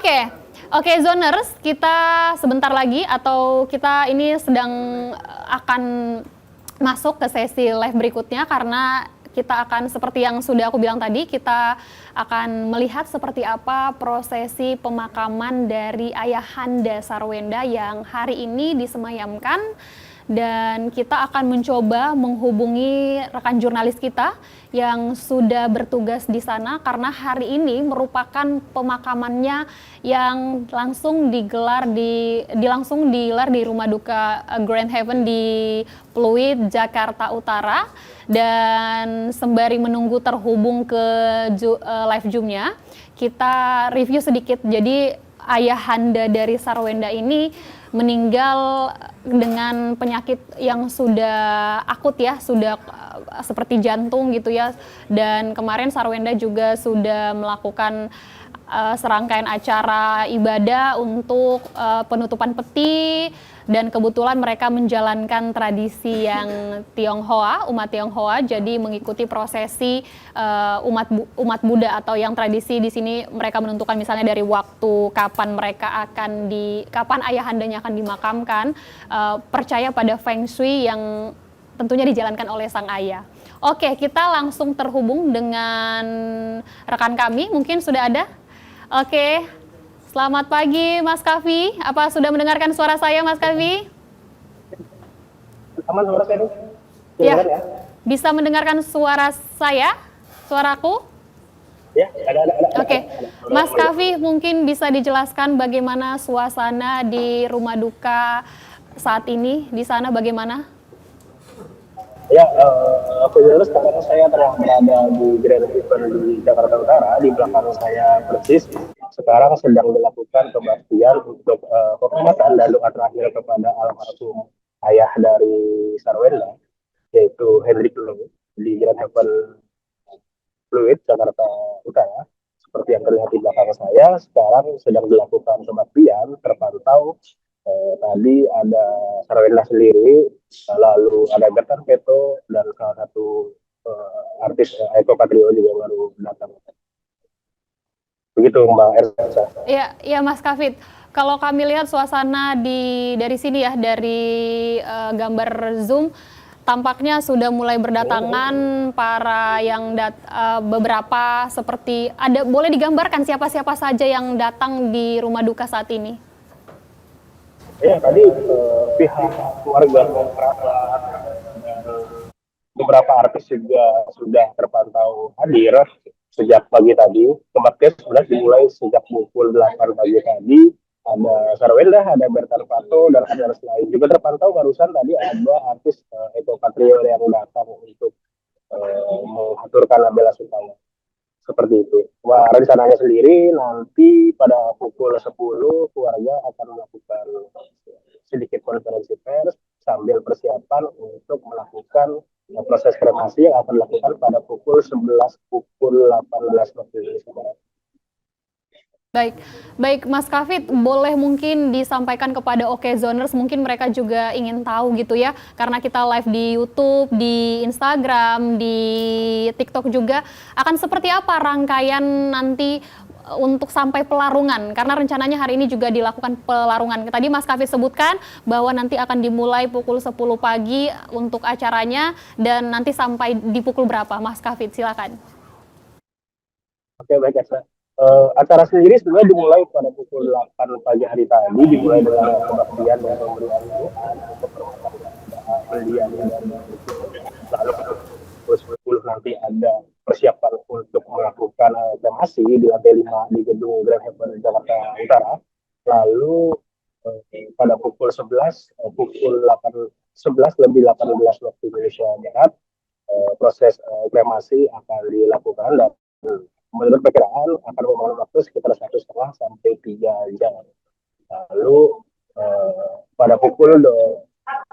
Oke, oke Zoners, kita sebentar lagi atau kita ini sedang akan masuk ke sesi live berikutnya karena kita akan seperti yang sudah aku bilang tadi, kita akan melihat seperti apa prosesi pemakaman dari Ayahanda Sarwenda yang hari ini disemayamkan. Dan kita akan mencoba menghubungi rekan jurnalis kita yang sudah bertugas di sana karena hari ini merupakan pemakamannya yang langsung digelar di Rumah Duka Grand Heaven di Pluit, Jakarta Utara. Dan sembari menunggu terhubung ke live Zoom-nya, kita review sedikit. Jadi Ayahanda dari Sarwenda ini meninggal dengan penyakit yang sudah akut ya, sudah seperti jantung gitu ya. Dan kemarin Sarwenda juga sudah melakukan serangkaian acara ibadah untuk penutupan peti, dan kebetulan mereka menjalankan tradisi yang Tionghoa, umat Tionghoa, jadi mengikuti prosesi umat Buddha atau yang tradisi di sini mereka menentukan misalnya dari waktu kapan kapan ayahandanya akan dimakamkan, percaya pada Feng Shui yang tentunya dijalankan oleh sang ayah. Oke, kita langsung terhubung dengan rekan kami, mungkin sudah ada. Oke, selamat pagi Mas Kavi. Apa sudah mendengarkan suara saya Mas Kavi? Aman suara saya? Ya, bisa mendengarkan suara saya? Suaraku? Ya, ada. Oke, Mas Kavi mungkin bisa dijelaskan bagaimana suasana di rumah duka saat ini, di sana bagaimana? Ya, aku jelas sekarang saya berada di Grand Heaven di Jakarta Utara. Di belakang saya persis sekarang sedang dilakukan kebaktian untuk penghormatan dan doa terakhir kepada almarhum ayah dari Sarwenda, yaitu Hendrik Lu, di Grand Heaven Fluid Jakarta Utara. Seperti yang terlihat di belakang saya, sekarang sedang dilakukan kebaktian. Terpantau tadi ada Sarwenda sendiri, lalu ada Bertan Peto, dan salah satu artis Eko Patrio juga baru datang. Begitu Mbak Ersa. Ya Mas Kavit. Kalau kami lihat suasana dari sini ya, dari gambar Zoom, tampaknya sudah mulai berdatangan para yang beberapa seperti boleh digambarkan siapa-siapa saja yang datang di rumah duka saat ini? Ya, tadi pihak keluarga kerabat dan beberapa artis juga sudah terpantau hadir sejak pagi tadi. Kebaktian sebenarnya dimulai sejak pukul 8 pagi tadi. Ada Sarwenda, ada Bertan Pato, dan ada artis lain. Juga terpantau barusan tadi ada artis Eko Patrio yang datang untuk mengaturkan bela sungkawa. Seperti itu. Wah, rencananya sendiri nanti pada pukul 10 keluarga akan melakukan sedikit konferensi pers sambil persiapan untuk melakukan proses kremasi yang akan dilakukan pada pukul 11, pukul 18 waktu Indonesia Barat. Baik Mas Kavit, boleh mungkin disampaikan kepada Okezoners, mungkin mereka juga ingin tahu gitu ya, karena kita live di YouTube, di Instagram, di TikTok juga, akan seperti apa rangkaian nanti untuk sampai pelarungan, karena rencananya hari ini juga dilakukan pelarungan. Tadi Mas Kavit sebutkan bahwa nanti akan dimulai pukul 10 pagi untuk acaranya, dan nanti sampai di pukul berapa Mas Kavit, silakan. Oke, baik Esa. Acara sendiri sebenarnya dimulai pada pukul 8 pagi hari tadi, dimulai dengan kebaktian dan pemberian doa untuk permandian dan lalu pukul 10 nanti ada persiapan untuk melakukan kremasi di lantai 5 di gedung Grand Heaven Jakarta Utara. Lalu pada pukul 11 lebih 18 waktu Indonesia Barat, proses kremasi akan dilakukan dan menurut perkiraan akan memakan waktu sekitar 1,5 sampai 3 jam. Lalu pada pukul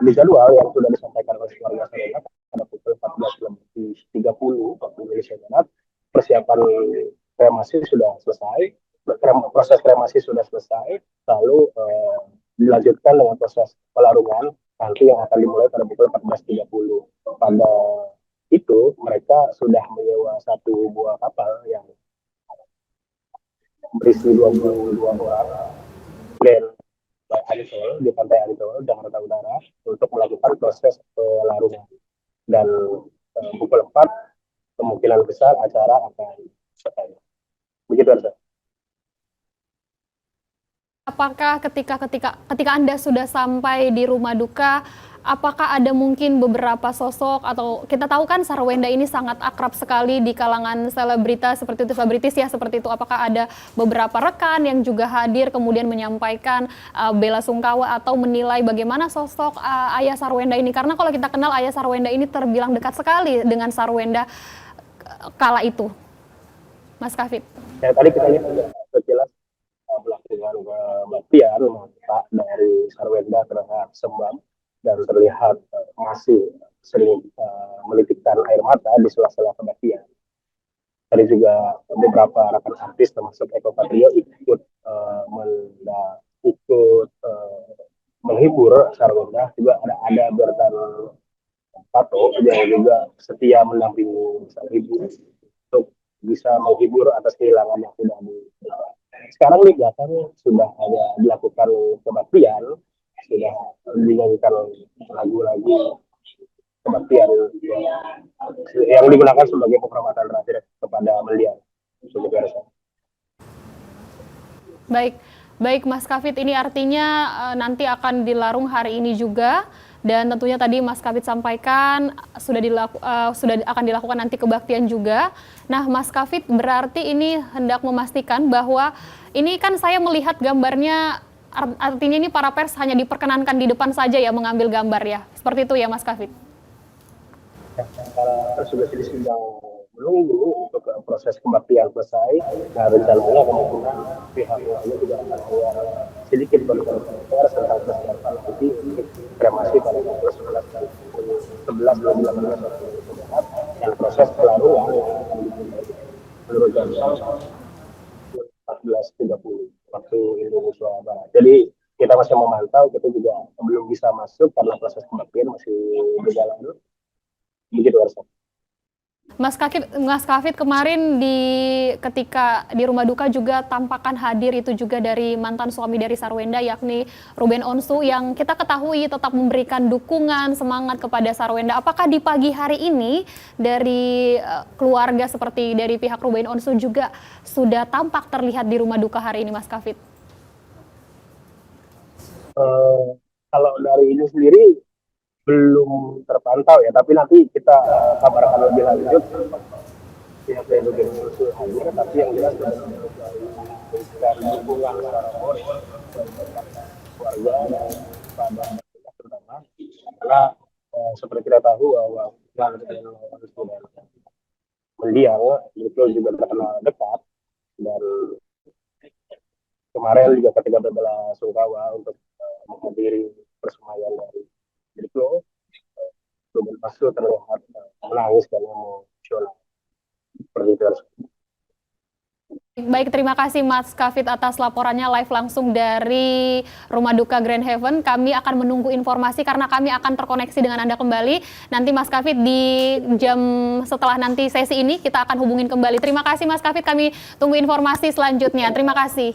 di jadwal yang sudah disampaikan oleh keluarga saya pada pukul 14:30 waktu Indonesia Barat, persiapan kremasi sudah selesai, proses kremasi sudah selesai, lalu dilanjutkan dengan proses pelarungan nanti yang akan dimulai pada pukul 14:30. Pada itu mereka sudah menyewa satu buah kapal yang berisi 22 orang dan Ancol di pantai Ancol, Jakarta Utara untuk melakukan proses pelarungan dan pukul 4 kemungkinan besar acara akan selesai. Begitu Arsa. Apakah ketika Anda sudah sampai di rumah duka, apakah ada mungkin beberapa sosok, atau kita tahu kan Sarwenda ini sangat akrab sekali di kalangan selebritas seperti itu, selebritis ya seperti itu. Apakah ada beberapa rekan yang juga hadir kemudian menyampaikan bela sungkawa atau menilai bagaimana sosok Ayah Sarwenda ini? Karena kalau kita kenal Ayah Sarwenda ini terbilang dekat sekali dengan Sarwenda kala itu. Mas Kafid. Ya, tadi kita lihat sekilas melakukan kebaktian dari Sarwenda terhadap Sembam dan terlihat masih sering menitikkan air mata di sela-sela kebaktian. Tadi juga beberapa rekan artis termasuk Eko Patrio ikut menghibur Sarwenda. Juga ada Bertan Pato yang juga setia mendampingi sang ibu untuk bisa menghibur atas kehilangan yang sudah sekarang di belakang sudah ada dilakukan kebaktian, sudah dinyanyikan lagu-lagu kebaktian yang digunakan sebagai penghormatan terakhir kepada mendiang. Baik Mas Kafid, ini artinya nanti akan dilarung hari ini juga. Dan tentunya tadi Mas Kafid sampaikan sudah akan dilakukan nanti kebaktian juga. Nah Mas Kafid, berarti ini hendak memastikan bahwa ini kan saya melihat gambarnya, artinya ini para pers hanya diperkenankan di depan saja ya mengambil gambar ya. Seperti itu ya Mas Kafid? Para sudah sedang menunggu untuk proses kebaktian selesai. Nah rencananya kemungkinan pihaknya juga akan keluar sedikit berkomentar tentang persiapan nanti kremasi pada pukul 11 yang proses pelarungan menurut jadwal 14.30 waktu Indonesia Barat. Jadi kita masih memantau, kita juga belum bisa masuk karena proses kebaktian masih berjalan. Begitu Arsa. Mas Kafid kemarin ketika di rumah duka juga tampakkan hadir itu juga dari mantan suami dari Sarwenda, yakni Ruben Onsu, yang kita ketahui tetap memberikan dukungan semangat kepada Sarwenda. Apakah di pagi hari ini dari keluarga seperti dari pihak Ruben Onsu juga sudah tampak terlihat di rumah duka hari ini Mas Kafid? Kalau dari ini sendiri belum terpantau ya, tapi nanti kita kabarkan lebih lanjut pihak dari Ruben Onsu hadir, tapi yang jelas dari dukungan keluarga dan pada terutama karena seperti kita tahu bahwa mendiang itu juga terkenal dekat, dan kemarin juga ketika berbela sungkawa untuk menghadiri persemaian dari Dirklo, Ruben Onsu terlihat menangis dan emosional. Seperti itu. Baik, terima kasih Mas Kafid atas laporannya live langsung dari Rumah Duka Grand Heaven. Kami akan menunggu informasi karena kami akan terkoneksi dengan Anda kembali. Nanti Mas Kafid di jam setelah nanti sesi ini kita akan hubungin kembali. Terima kasih Mas Kafid, kami tunggu informasi selanjutnya. Terima kasih.